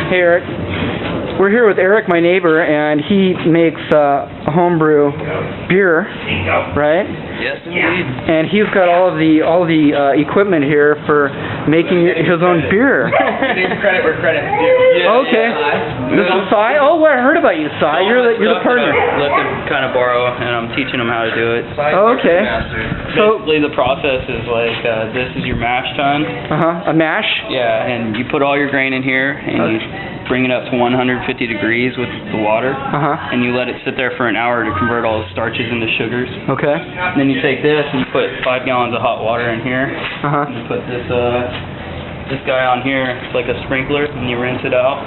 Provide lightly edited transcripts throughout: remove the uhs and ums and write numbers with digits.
Hey, Eric. We're here with Eric, my neighbor, and he makes homebrew beer, right? Yes, indeed. And he's got all the equipment here for making his own beer. Give credit where credit's due. Okay. This is Cy. Oh, well, I heard about you, Cy. You're the partner. Let them kind of borrow, and I'm teaching them how to do it. Okay. So basically, the process is like this is your mash tun. a mash. Yeah, and you put all your grain in here, and you bring it up to 150 degrees with the water, and you let it sit there for an hour to convert all the starches into sugars. Okay. And then you take this and you put 5 gallons of hot water in here. And you put this guy on here. It's like a sprinkler, and you rinse it out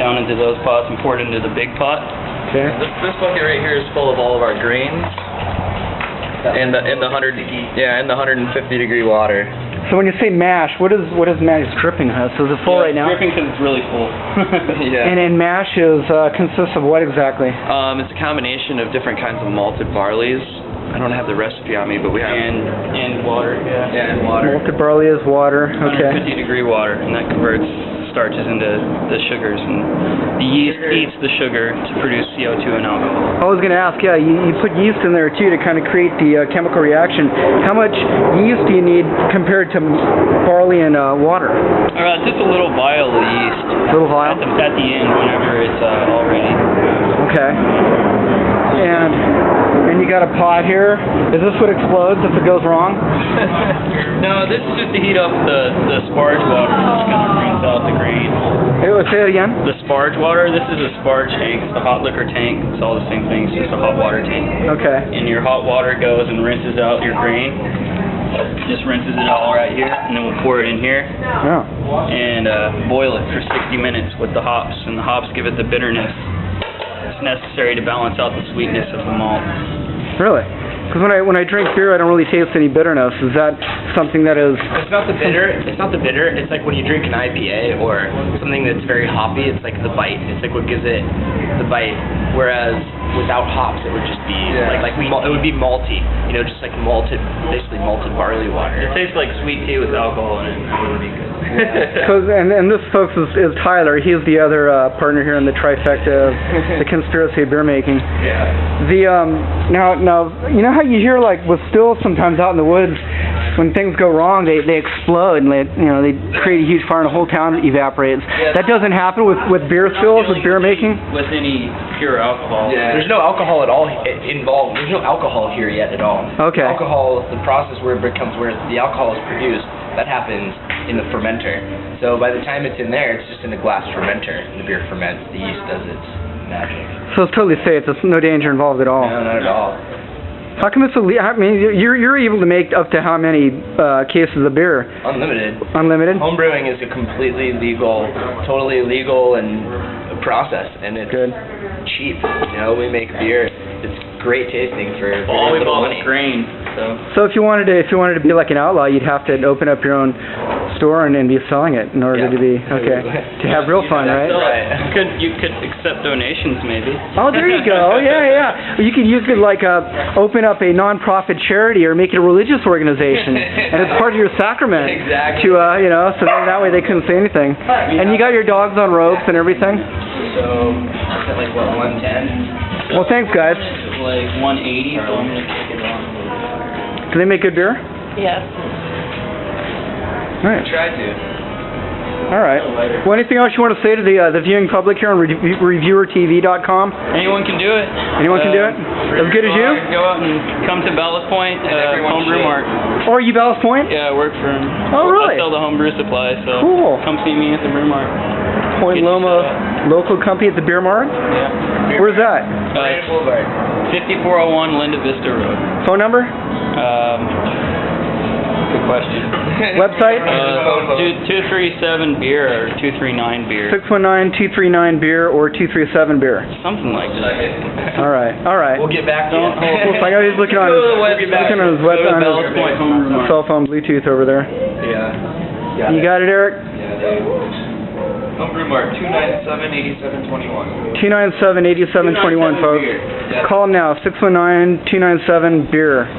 down into those pots and pour it into the big pot. Okay. This bucket right here is full of all of our grains. In the 150 degree water. So when you say mash, what is mash dripping? So is it full right now? Dripping because it's really full. Yeah. And mash consists of what exactly? It's a combination of different kinds of malted barleys. I don't have the recipe on me, but we have and water. Yeah, and water. Malted barley is water. Okay. 150 degree water, and that converts starches into the sugars, and the yeast eats the sugar to produce CO2 and alcohol. I was going to ask, yeah, you put yeast in there too to kind of create the chemical reaction. How much yeast do you need compared to barley and water? Just a little vial of yeast. A little vial? At the end, whenever it's all ready. Okay. And you got a pot here. Is this what explodes if it goes wrong? No, this is just to heat up the sparge water. Just kind of brings out the grain. Hey, say it again. The sparge water, this is a sparge tank. It's a hot liquor tank. It's all the same thing. It's just a hot water tank. Okay. And your hot water goes and rinses out your grain. Just rinses it all right here, and then we'll pour it in here. Yeah. And boil it for 60 minutes with the hops, and the hops give it the bitterness that's necessary to balance out the sweetness of the malt. Really? Because when I drink beer, I don't really taste any bitterness. Is that something that is? It's not the bitter. It's not the bitter. It's like when you drink an IPA or something that's very hoppy. It's like the bite. It's like what gives it the bite. Whereas without hops, it would just be it would be malty. You know, just like basically malted barley water. It tastes like sweet tea with alcohol in it. That wouldn't be good. And this, folks, is Tyler. He's the other partner here in the trifecta of the conspiracy of beer making. Yeah. Now, you know how you hear like with stills sometimes out in the woods, when things go wrong, they explode and they create a huge fire and the whole town evaporates. Yeah. That doesn't happen with beer stills, with beer making. With any pure alcohol. Yeah. There's no alcohol at all involved. There's no alcohol here yet at all. Okay. Alcohol, the process where the alcohol is produced, that happens in the fermenter. So by the time it's in there, it's just in a glass fermenter. The beer ferments. The yeast does its magic. So it's totally safe. There's no danger involved at all. No, not at all. How come it's I mean, you're able to make up to how many cases of beer? Unlimited. Unlimited? Homebrewing is a completely legal, totally legal and process, and it's cheap. You know, we make beer. It's great tasting for all we little bought money. was grain. So if you wanted to be like an outlaw, you'd have to open up your own store and be selling it in order to be to have real fun, right? Right. You could accept donations, maybe. Oh, there you go. Yeah. You could like open up a non-profit charity or make it a religious organization, and it's part of your sacrament. Exactly. So then that way they couldn't say anything. And you got your dogs on ropes and everything. So is that like what, 110? Well, thanks, guys. It's like 180, so I'm gonna take it on. Do they make good beer? Yes. Nice. Try to. All right. Well, anything else you want to say to the viewing public here on reviewertv.com? Anyone can do it. Anyone can do it? As good as you? Go out and come to Ballast Point Homebrew Mart. Or are you Ballast Point? Yeah, I work for him. Oh, really? I sell the homebrew supply, so cool. Come see me at the Brew Mart. Point Loma local company at the Beer Mart? Yeah. Where's that? 5401 Linda Vista Road. Phone number? Good question. Website? 237-beer or 239-beer. 619-239-beer or 237-beer. Something like that. All right. We'll get back to you. I know he's looking on his cell phone Bluetooth over there. Yeah. You got it, Eric? Yeah. Homebrew Mart, 297-8721. 297-8721, folks. Call them now, 619-297-BEER.